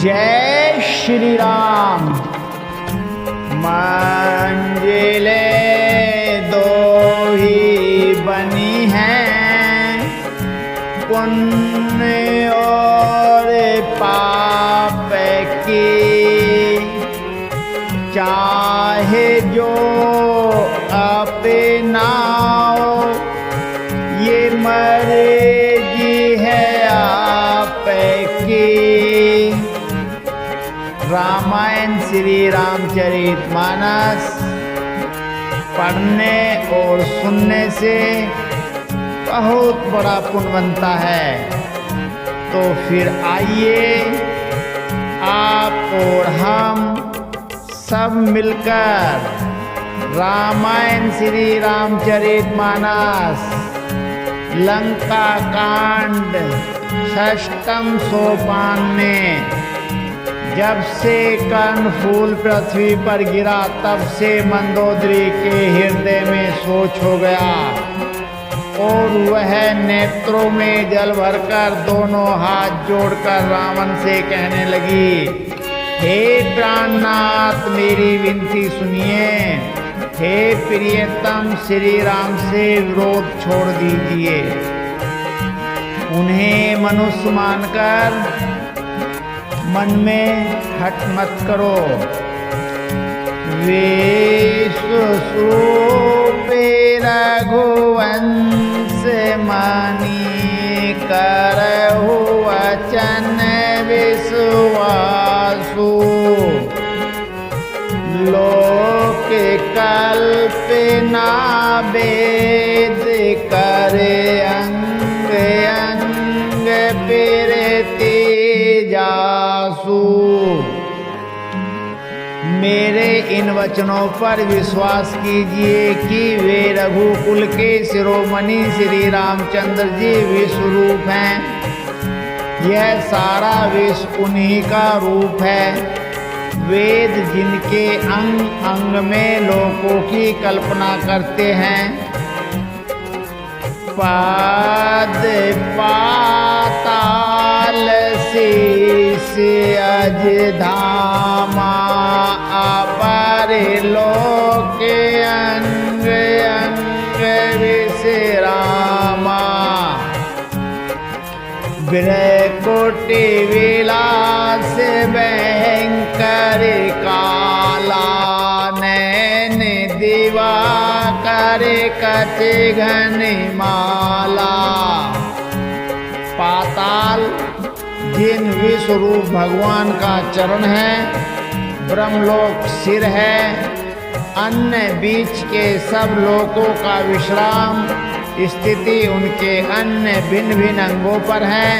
जय श्री राम। मंजिलें दो ही बनी हैं, पुण्य और पाप की, चाहे जो अपनाओ ये मर्जी है आपकी। रामायण श्री रामचरितमानस पढ़ने और सुनने से बहुत बड़ा पुण्य बनता है। तो फिर आइए आप और हम सब मिलकर रामायण श्री रामचरितमानस लंका कांड 6ठम सोपान में जब से कर्णफूल पृथ्वी पर गिरा तब से मंदोदरी के हृदय में सोच हो गया और वह नेत्रों में जल भरकर दोनों हाथ जोड़कर रावण से कहने लगी, हे प्राणनाथ मेरी विनती सुनिए, हे प्रियतम श्री राम से विरोध छोड़ दीजिए। उन्हें मनुष्य मानकर मन में हट मत करो। विश्वरूपे रघुवंश मानी करहु वचन विश्वासु, लोक कल्पना वेद करे अंग अंग पिरति जासु। मेरे इन वचनों पर विश्वास कीजिए कि वे रघुकुल के शिरोमणि श्री रामचंद्र जी विश्वरूप हैं। यह सारा विश्व उन्हीं का रूप है। वेद जिनके अंग अंग में लोकों की कल्पना करते हैं, पाद पाताल शीश अज धामा, अपर लोक अंग अंग विश्रामा। विरकोटि विलास भयंकर काला, नैन दिवा कर कच घन माला। पाताल जिन विश्वरूप भगवान का चरण है, ब्रह्मलोक सिर है, अन्य बीच के सब लोकों का विश्राम स्थिति उनके अन्य भिन्न भिन्न अंगों पर है।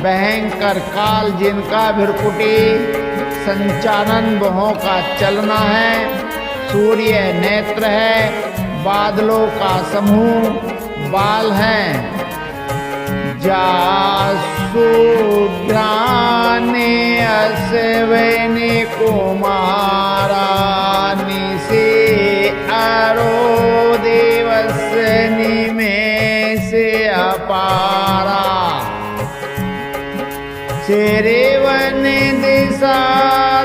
भयंकर काल जिनका भृकुटी संचालन बहों का चलना है, सूर्य नेत्र है, बादलों का समूह बाल है। जासु ज्ञाने अश्विनी कुमारा, निशे अरो दिवस निमेष अपारा। श्रीवन दिशा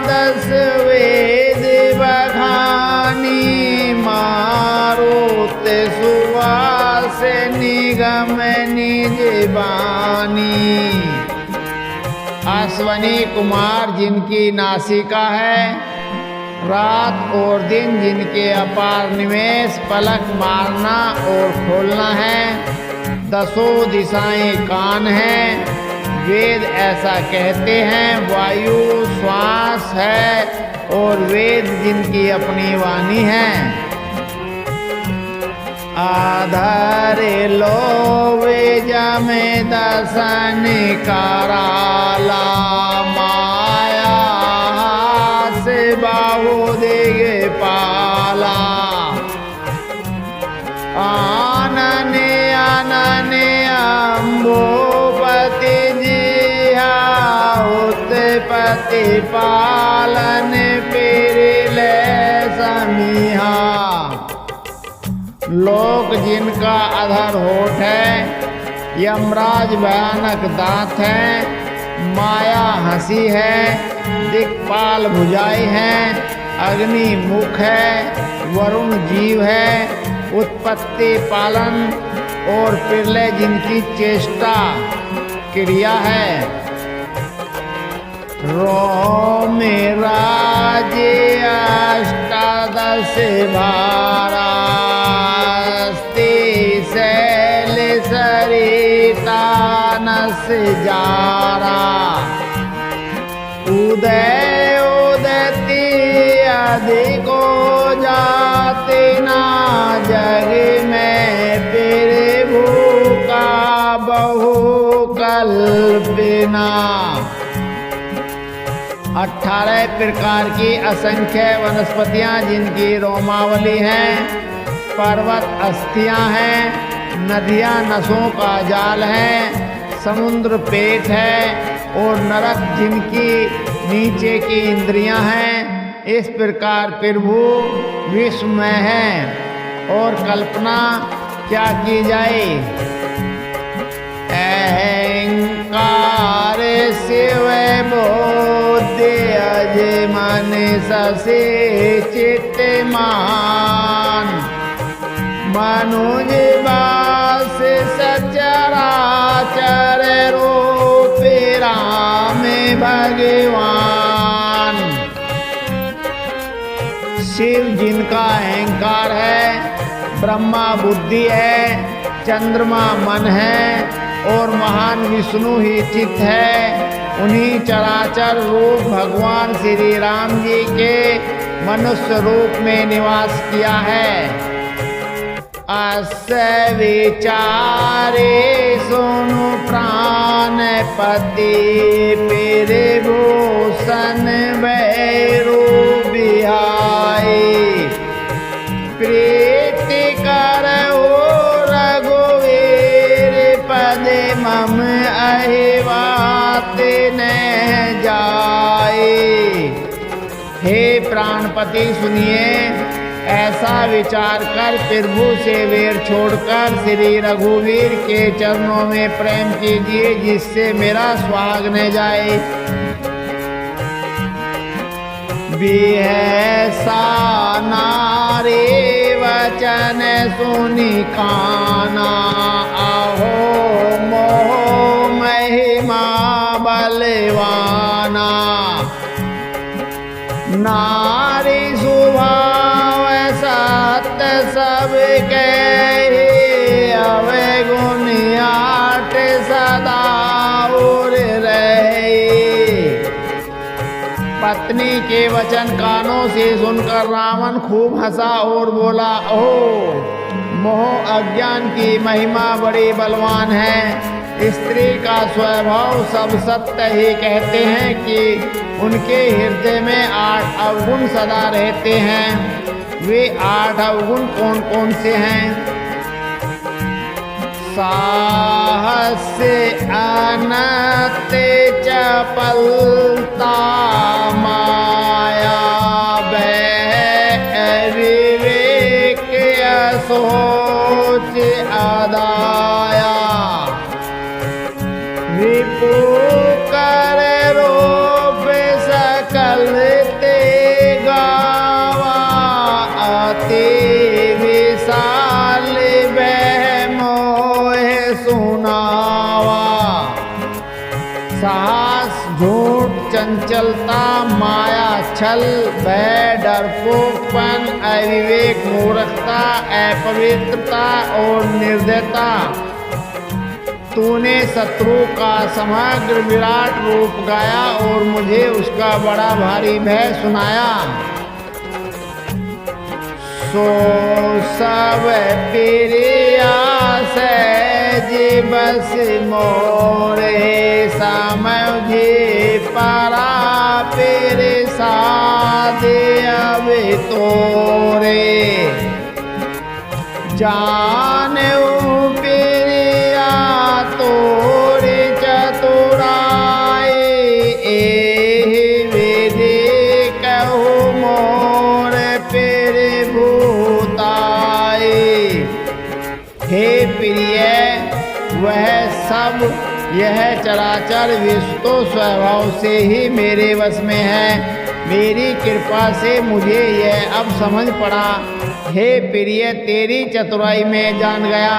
दस वेद बखानी, मारुत सुवास निगम निज बानी। अश्वनी कुमार जिनकी नासिका है, रात और दिन जिनके अपार निमेष पलक मारना और खोलना है। दसों दिशाएं कान हैं, वेद ऐसा कहते हैं। वायु श्वास है और वेद जिनकी अपनी वाणी है। आधार लोवे जमे दसन कराला, माया से बाहु दिग पाला। आनने आनने अम्बोपति जिहा, उत्पत्ति पालन पिरिले समीहा। लोक जिनका अधर होठ है, यमराज भयानक दांत हैं, माया हंसी है, दिक्पाल भुजाएं हैं, अग्नि मुख है, वरुण जीव है, उत्पत्ति पालन और प्रलय जिनकी चेष्टा क्रिया है। रोम राज्य अष्टादश भारास्ति शैल सरिता नस जारा उदय उदती अधिको जाते ना जग में फिर भूखा बहु कल्पना। 18 प्रकार की असंख्य वनस्पतियां जिनकी रोमावली हैं, पर्वत अस्थियां हैं, नदियां नसों का जाल है, समुद्र पेट है और नरक जिनकी नीचे की इंद्रियां हैं। इस प्रकार प्रभु विश्वमय है और कल्पना क्या की जाए। अहंकार शिव बोधि अज मन ससे चित्त मान मनुज बास सचराचर रूप राम भगवान। शिव जिनका अहंकार है, ब्रह्मा बुद्धि है, चंद्रमा मन है और महान विष्णु ही चित्त है, उन्हीं चराचर रूप भगवान श्री राम जी के मनुष्य रूप में निवास किया है। अस विचारे सुनु प्राणपति पेरे भूषण भैरू बिहाई प्रीति करहु रघुवीर पद मम अहिवात न जाए। हे प्राणपति सुनिए, ऐसा विचार कर प्रभु से वेर छोड़कर श्री रघुवीर के चरणों में प्रेम कीजिए, जिससे मेरा सुहाग न जाए। बिहसा नारी वचन सुनि काना आहो मोह महिमा बलवाना। नारी स्वभाव सत्य सब कहे अवगुण आठ सदा और रहे। पत्नी के वचन कानों से सुनकर रावण खूब हंसा और बोला, ओह मोह अज्ञान की महिमा बड़ी बलवान है। स्त्री का स्वभाव सब सत्य ही कहते हैं कि उनके हृदय में 8 अवगुण सदा रहते हैं। वे 8 अवगुण कौन कौन से हैं? साहस अनत चपलता माया भय विवेक असोच अदाया रिपु कर रूप सकल ते गावा अति विशाल बह मोह सुनावा। साहस झूठ चंचलता माया छल भय डरपोकपन अविवेक मूर्खता अपवित्रता और निर्दयता। तूने शत्रु का समग्र विराट रूप गाया और मुझे उसका बड़ा भारी भय सुनाया। सो सब प्रिया सहज बस मोरे समझे परा पेरे साधे अब तोरे। जाने तोरे चतुराई विधि कहु मोर पेर भूताई। हे प्रिय, वह सब यह चराचर विश्व तो स्वभाव से ही मेरे वश में है। मेरी कृपा से मुझे यह अब समझ पड़ा। हे प्रिय, तेरी चतुराई में जान गया।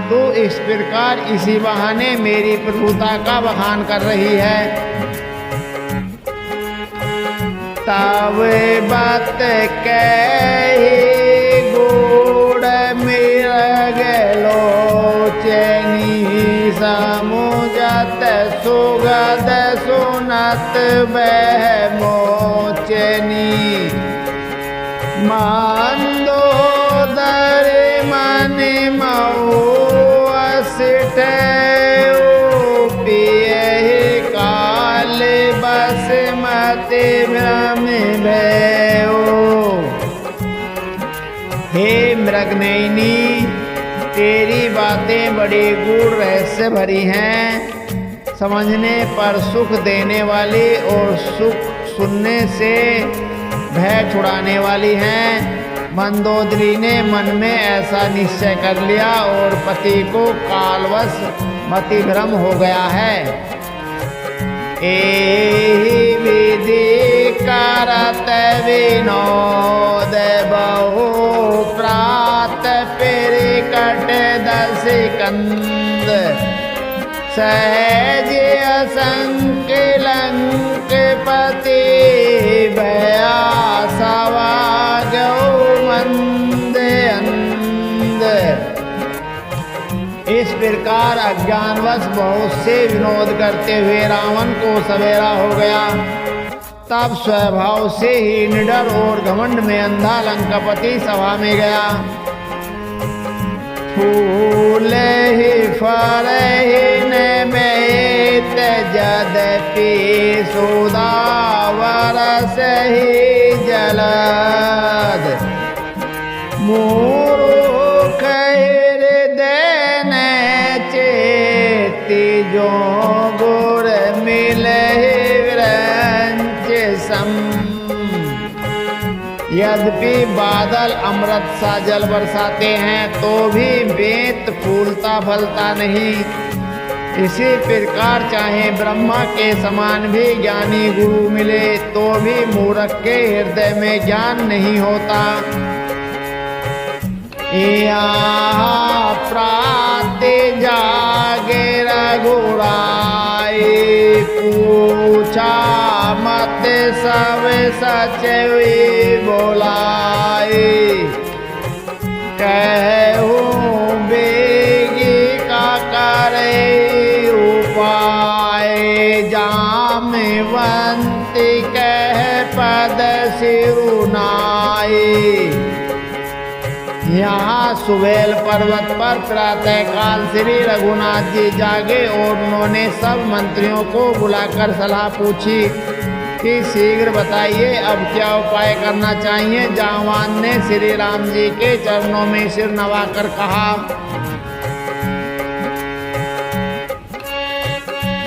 तू इस प्रकार इसी बहाने मेरी प्रभुता का बखान कर रही है। तब बात कही गुड़ मृग लोचनी समुझत सुगध सुनत बह मोचनी मंदोदर मन मऊ असिठ काल बस मति भ्रम भयो। हे मृगनयनी, तेरी बातें बड़ी गूढ़ रहस्य भरी हैं, समझने पर सुख देने वाली और सुख सुनने से भय छुड़ाने वाली हैं। मंदोदरी ने मन में ऐसा निश्चय कर लिया और पति को कालवश मति भ्रम हो गया है। एहि विधि करत विनोद बहु प्रात फिरकट दस कंद सहज असंक लंक पति भया सवा गौ मंद अंद। इस प्रकार अज्ञानवश बहुत से विनोद करते हुए रावण को सवेरा हो गया। तब स्वभाव से ही निडर और घमंड में अंधा लंकापति सभा में गया। फूल ही फल ही में जदपि सुधा वरस ही जलद मूर्ख जो गुर मिले विरंच सम। यद्यपि बादल अमृत सा जल बरसाते हैं तो भी बेंत फूलता फलता नहीं। इसी प्रकार चाहे ब्रह्मा के समान भी ज्ञानी गुरु मिले तो भी मूर्ख के हृदय में ज्ञान नहीं होता। यहाँ प्राते जागे रघुराई पूछा मत सब सच बोलाई। कहूँ बेगी का करे उपाय जामवंती कह पद सिरुनाई। यहाँ सुबेल पर्वत पर प्रातः काल श्री रघुनाथ जी जागे और उन्होंने सब मंत्रियों को बुलाकर सलाह पूछी कि शीघ्र बताइए अब क्या उपाय करना चाहिए। जामवान ने श्री राम जी के चरणों में सिर नवाकर कहा,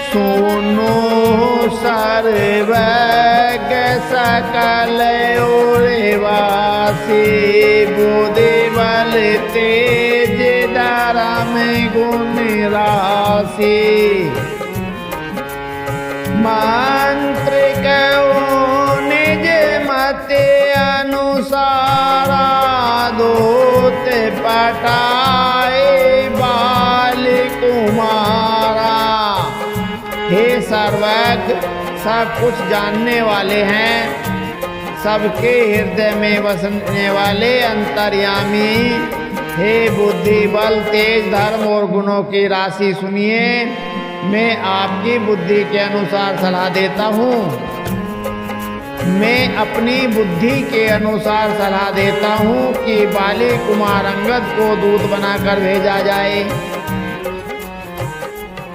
सुनो सर्वज्ञ सकल उर्वासी बुद्धि बल तेज धर्म गुण राशि। मंत्र कहो निज मत अनुसार दूत पटाए बाल कुमारा। हे सर्वज्ञ, सब कुछ जानने वाले हैं, सबके हृदय में बसने वाले अंतर्यामी, हे बुद्धि बल तेज धर्म और गुणों की राशि सुनिए। मैं आपकी बुद्धि के अनुसार सलाह देता हूँ। मैं अपनी बुद्धि के अनुसार सलाह देता हूँ कि बाली कुमार अंगद को दूत बनाकर भेजा जाए।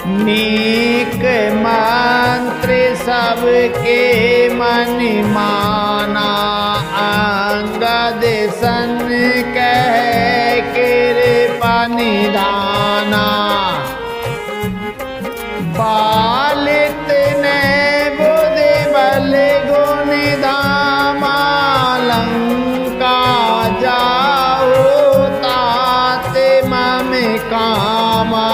नीक मंत्र सबके मन माना अंगद सन कह कृपा निधाना। बालित ने बुद्धि बल गुण धामा लंका जाओ तात मम कामा।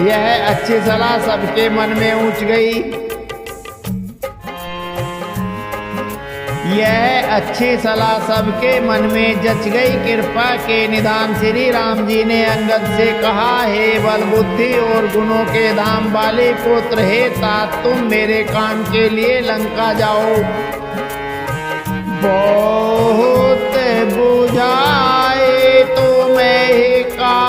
यह अच्छी सलाह सबके मन में ऊंच गई। यह अच्छी सलाह सबके मन में जच गई। कृपा के निधान श्री राम जी ने अंगद से कहा, हे बल बुद्धि और गुणों के धाम वाले पुत्र, हे तात, तुम मेरे काम के लिए लंका जाओ। बहुत बुझाए तुम्हें का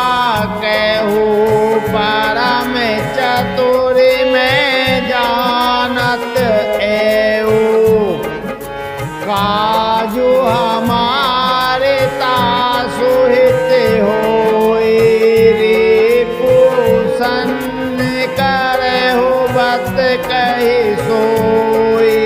कहूँ, परम चतुर में जानत एऊ, काजू हमारे तासुहित होए, रे पोषण करहु बत कहि सोई।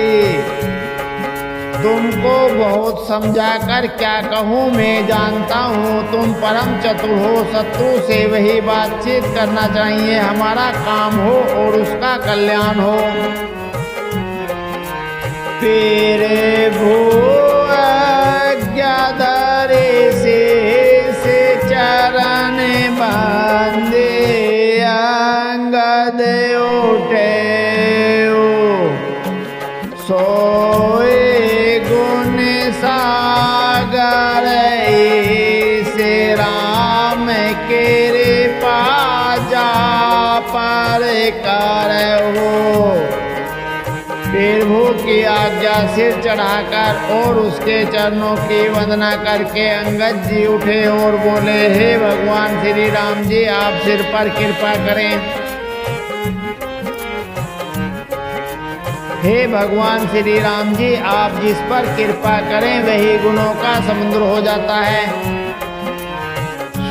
तुमको बहुत समझाकर क्या कहूँ, मैं जानता हूँ तुम परम चतुर हो। शत्रु से वही बातचीत करना चाहिए हमारा काम हो और उसका कल्याण हो। तेरे भू आज्ञाधारे से चरण बांधे, अंगद उठे सोए गुण सागर, से राम कृपा जा पर करहु। प्रभु की आज्ञा सिर चढ़ाकर और उसके चरणों की वंदना करके अंगद जी उठे और बोले, हे भगवान श्री राम जी, आप सिर पर कृपा करें। हे भगवान श्री राम जी, आप जिस पर कृपा करें वही गुणों का समुद्र हो जाता है।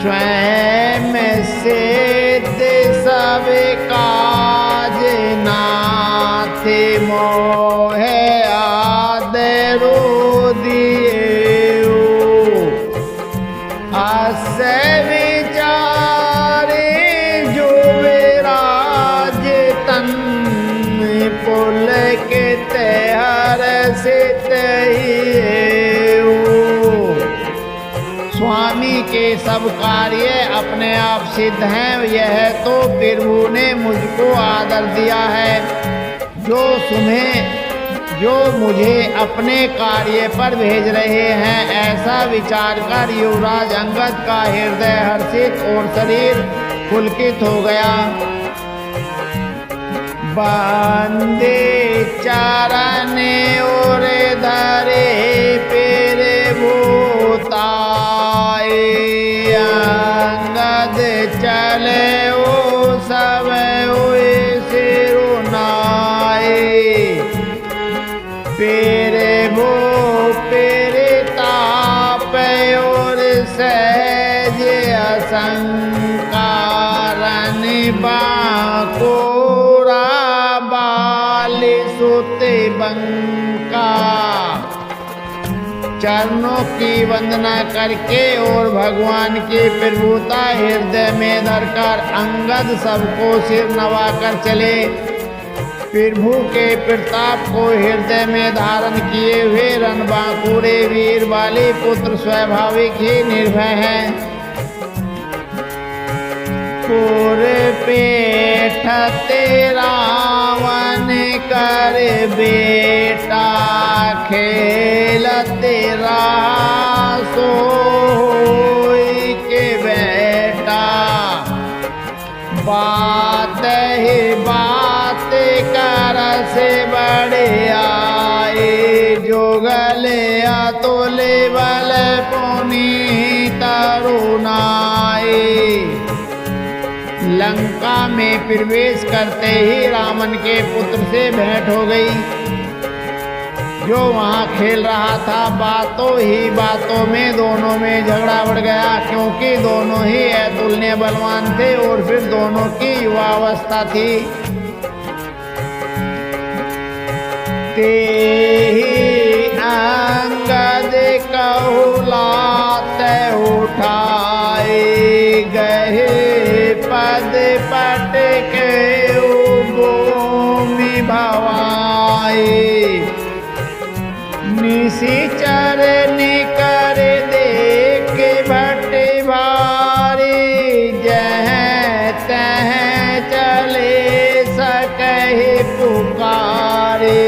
स्वयं सिद्ध सब काज नाथ, मोहे आदरो दिएऊ, अस विचारे जो विराज तन, पुल के तेहर सित हिएऊ। स्वामी के सब कार्य अपने आप सिद्ध हैं, यह तो प्रभु ने मुझको आदर दिया है। जो मुझे अपने कार्य पर भेज रहे हैं, ऐसा विचार कर युवराज अंगद का हृदय हर्षित और शरीर पुलकित हो गया। बंदे चरण और धरे पेरे भूताए, अंगद चले ओ सब सिरुनाए। पेरे भो पेरे ताप और सहज असंकारन, बाकोरा बाल सुते बंका। चरणों की वंदना करके और भगवान की प्रभुता हृदय में धरकर अंगद सबको सिर नवाकर चले। प्रभु के प्रताप को हृदय में धारण किए हुए रणबांकुरे वीर बाली पुत्र स्वाभाविक ही निर्भय हैं। पुर पेठते रावण कर बेटा, खेलते रहा सोई के बेटा। बात ही बात कर से बड़े आए, जो गले अतुले बल पुनी तरुणाए। लंका में प्रवेश करते ही रावण के पुत्र से भेंट हो गई, जो वहाँ खेल रहा था। बातों ही बातों में दोनों में झगड़ा बढ़ गया, क्योंकि दोनों ही अतुलनीय बलवान थे और फिर दोनों की युवावस्था थी। ते ही अंगद कहुलात उठाए, गए पद पट के भूमि भवाए। निशिचर निकर देख भट्ट भारी, जह तह चले रहे पुकारे।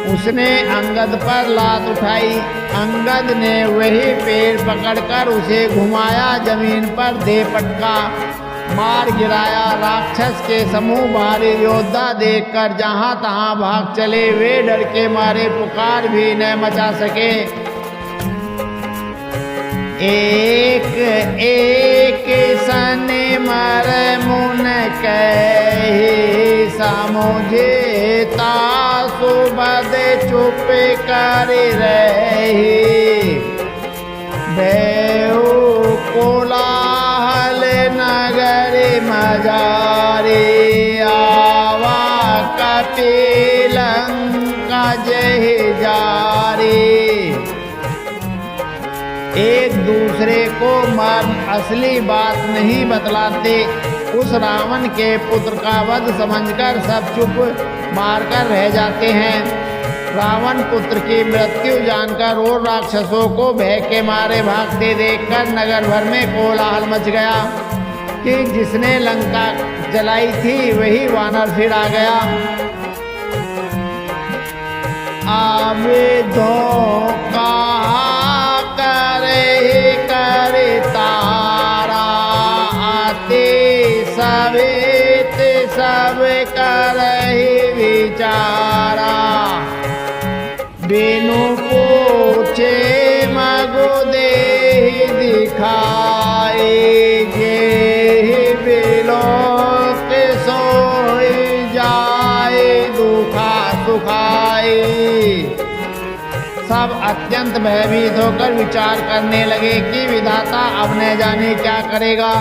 उसने अंगद पर लात उठाई। अंगद ने वही पेड़ पकड़कर उसे घुमाया, जमीन पर दे पटका, मार गिराया। राक्षस के समूह भारी योद्धा देखकर जहां तहां भाग चले। वे डर के मारे पुकार भी न मचा सके। एक एक सन मर मुन कहे, समझे तासु बद चुप कर रहे। भेऊ कोलाहल नगर मजारे, आवा कपिलंका जय जारे। एक दूसरे को मर्म असली बात नहीं बतलाते। उस रावण के पुत्र का वध समझकर सब चुप मारकर रह जाते हैं। रावण पुत्र की मृत्यु जानकर और राक्षसों को भय के मारे भागते देखकर नगर भर में कोलाहल मच गया कि जिसने लंका जलाई थी वही वानर फिर आ गया। आवे धोखा करे तारा, आते सवेत सब करहि विचारा। बिनु पूछे मगो देहि दिखाए, जेहि बिलोक सोई जाए दुखा सुखाए। सब अत्यंत भयभीत होकर विचार करने लगे कि विधाता अब न जाने क्या करेगा।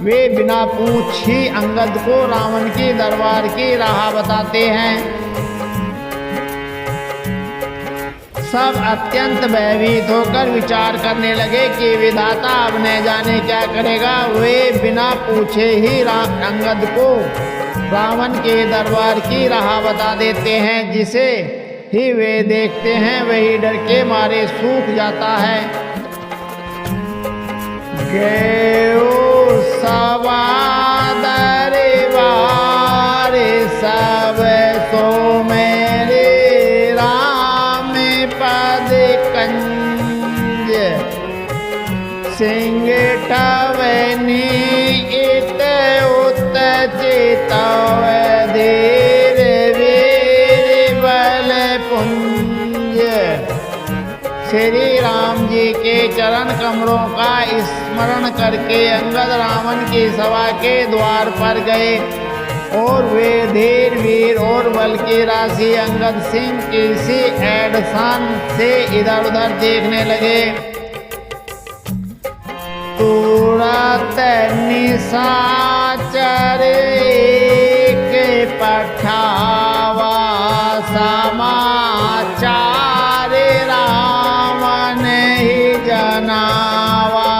वे बिना पूछ ही अंगद को रावण की दरबार की राह बताते हैं। सब अत्यंत भयभीत होकर विचार करने लगे कि विधाता अब न जाने क्या करेगा। वे बिना पूछे ही अंगद को रावण के दरबार की राह बता देते हैं। जिसे ही वे देखते हैं वही डर के मारे सूख जाता है। गयो सवादर वारे सब सो मेरे राम पद कंज, सिंह टवनी इत उत चितव धीर वीर बल पुंज। श्री राम जी के चरण कमलों का स्मरण करके अंगद रावण की सभा के द्वार पर गए और वे धीर वीर और बल की राशि अंगद सिंह किसी एडसान से इधर उधर देखने लगे। तुरंत निशाचर एक पठावा, समाचार रावण ही जनावा।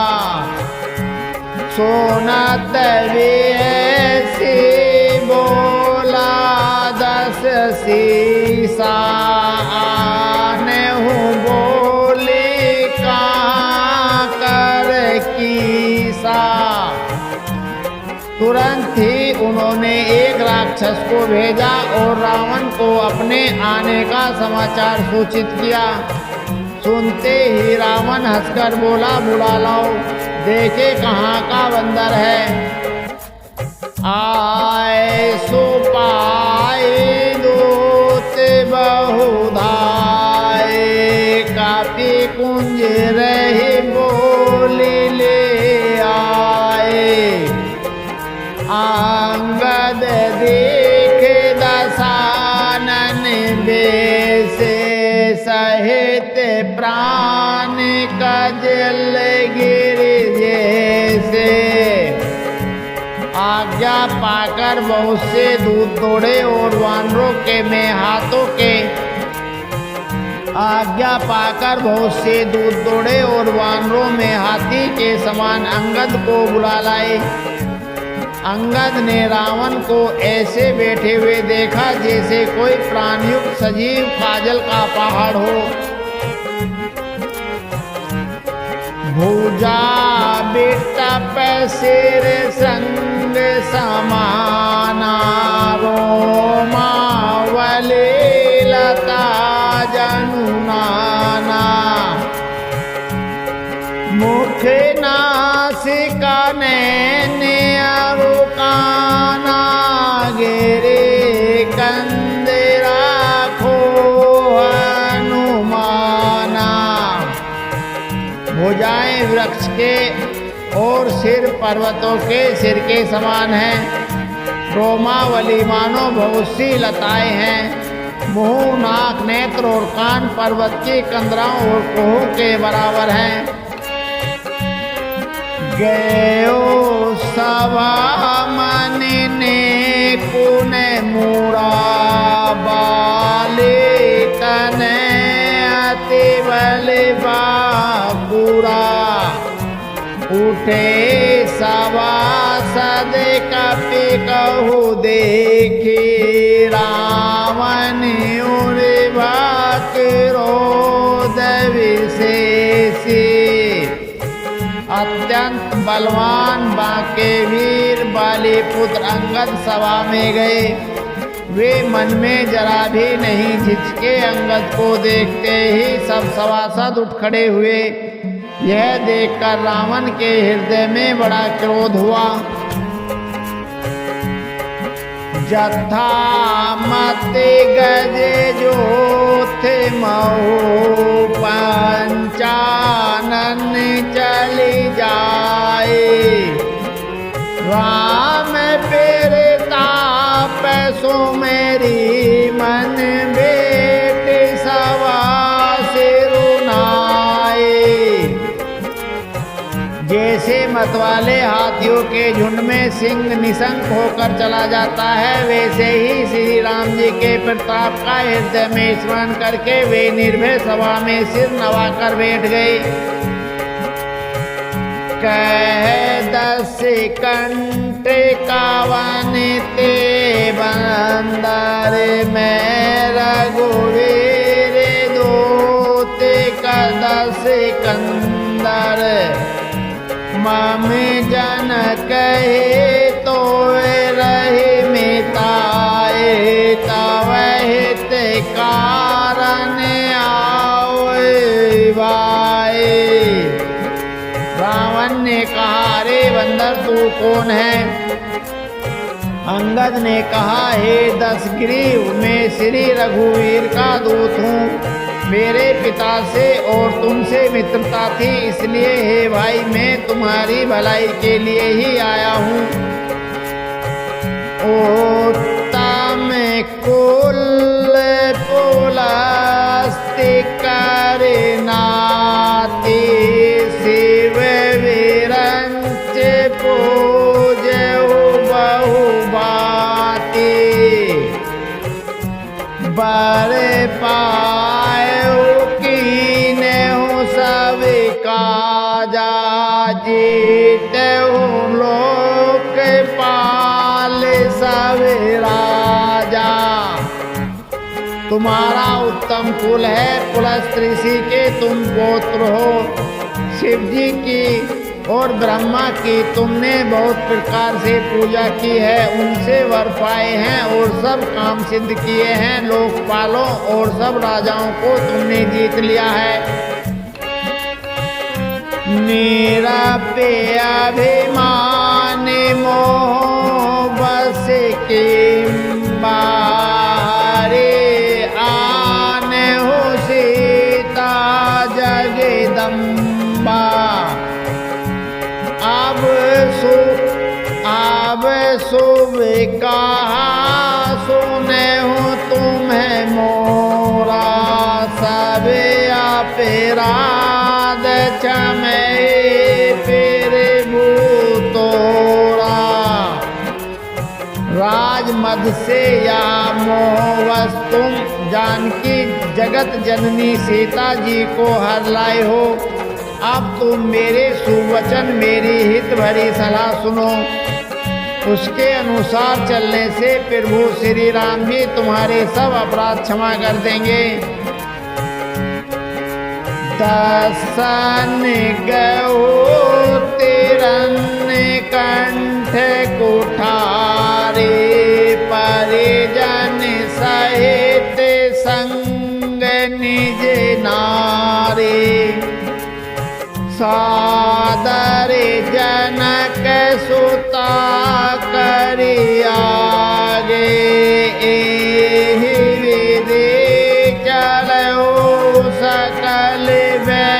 सोनत ऐसी बोला दस सीसा, आने हूँ बोली कहाँ कर कीसा। तुरंत ही उन्होंने एक राक्षस को भेजा और रावण को अपने आने का समाचार सूचित किया। सुनते ही रावण हंसकर बोला, बुला लाओ, देखे कहाँ का बंदर है। आए सो पाए दूत बहुधाए, काफी कुंज रही बोली ले आए। अंगद देख दसानन बेसे, सहित प्राण कजल गिर जैसे। आज्ञा पाकर बहुत से दूत दौड़े और वानरों के में हाथों के आज्ञा पाकर बहुत से दूत दौड़े और वानरों में हाथी के समान अंगद को बुला लाए। अंगद ने रावण को ऐसे बैठे हुए देखा जैसे कोई प्राणयुक्त सजीव काजल का पहाड़ हो। भुजा बिटप सिर संग समाना, मुख नासिका नैन अरु काना गिरे कंद राखो हनुमाना। भुजाएं वृक्ष के और सिर पर्वतों के सिर के समान हैं। रोमावली मानो बहुत सी लताएं हैं। मुंह, नाक, नेत्र और कान पर्वत की कंदराओं और कोहों के बराबर हैं। गयो सभा मन ने कुन मूड़ा बाले तन अति बल बाकुरा। उठे सभासद कपि कहु देखी रावण उर्वक क्रोध विशेषी। अत्यंत बलवान बांके वीर बालीपुत्र अंगद सभा में गए। वे मन में जरा भी नहीं झिझके। अंगद को देखते ही सब सभासद उठ खड़े हुए। यह देखकर रावण के हृदय में बड़ा क्रोध हुआ। जथा मति गजे जो थे महु पंचानन चली जाए। राम पेरता पैसो मेरी मन बेट सवा सिरुनाए। जैसे मतवाले हाथियों के झुंड में सिंह निशंक होकर चला जाता है, वैसे ही श्री राम जी के प्रताप का हृदय में स्मरण करके वे निर्भय सभा में सिर नवाकर बैठ गए। कह दस कंठ कावन ते बंदर में रघुवीर दोते कदस कंदर। मम जन कहे तो रहे मिताए तव हित कारण आए। रावण ने कहा, रे बंदर तू कौन है? अंगद ने कहा, हे दशग्रीव मैं श्री रघुवीर का दूत हूँ। मेरे पिता से और तुमसे मित्रता थी, इसलिए हे भाई मैं तुम्हारी भलाई के लिए ही आया हूँ। उत्तम कुल पुलस्तिकर नाती शिव विरंच पूजहु बहु बाती। बर पायो कीन्हु सब काजा जीतहु लोकपाल सब राजा। तुम्हारा उत्तम कुल है, पुलस्त ऋषि के तुम पौत्र हो। शिव जी की और ब्रह्मा की तुमने बहुत प्रकार से पूजा की है, उनसे वर पाए हैं और सब काम सिद्ध किए हैं। लोकपालों और सब राजाओं को तुमने जीत लिया है। निरपेय अभिमान मोह बस के बारे आन हो सीता जगदम्बा। अब शुभ कहा सुने हो तुम्हें मोरा। सब अपराध क्षमे फिर भूतोरा। राजमद से या मोहवश तुम जानकी जगत जननी सीता जी को हर लाए हो। अब तुम मेरे सुवचन मेरी हित भरी सलाह सुनो। उसके अनुसार चलने से प्रभु श्री राम जी तुम्हारे सब अपराध क्षमा कर देंगे। दसन गयो तिरन कंठ कुठारे। परिजन सहित संग निज नारे। सादर जनक सुता करि आगे, एहि विधि चलऊ सकल वह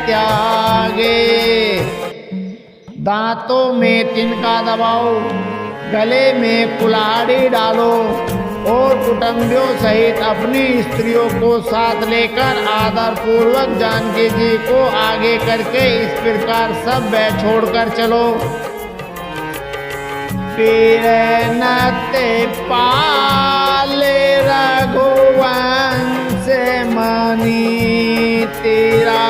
त्यागे। दांतों में तिनका दबाओ, गले में कुल्हाड़ी डालो और कुटुंबियों सहित अपनी स्त्रियों को साथ लेकर आदर पूर्वक जानकी जी को आगे करके इस प्रकार सब वह छोड़कर चलो। पीर नते पाल रघुवंश मणि, तेरा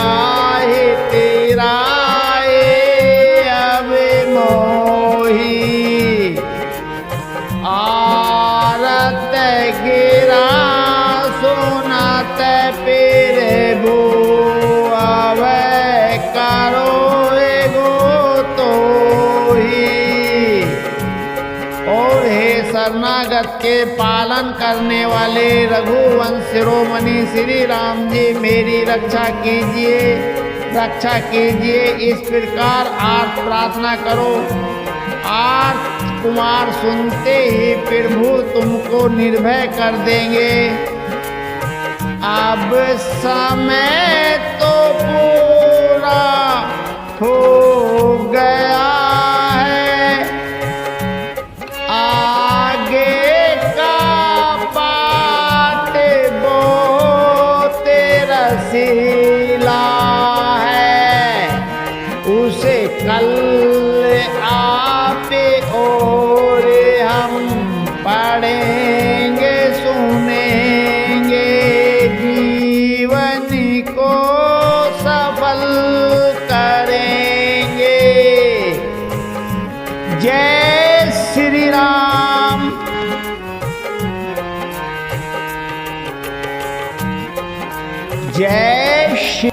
अब मोही। आरत गिरा सुनत पीर भू, अब करो एगो तो ही। और हे शरणागत के पालन करने वाले रघुवंश शिरोमणि श्री राम जी, मेरी रक्षा कीजिए। इस प्रकार आर्त प्रार्थना करो। आर्त कुमार सुनते ही प्रभु तुमको निर्भय कर देंगे। अब समय तो पूरा हो गया है, आगे का पाठ बहुत रसीला है, उसे कल आप और हम पढ़ेंगे सुनेंगे, जीवन को सफल करेंगे। जय श्री राम। जय श्री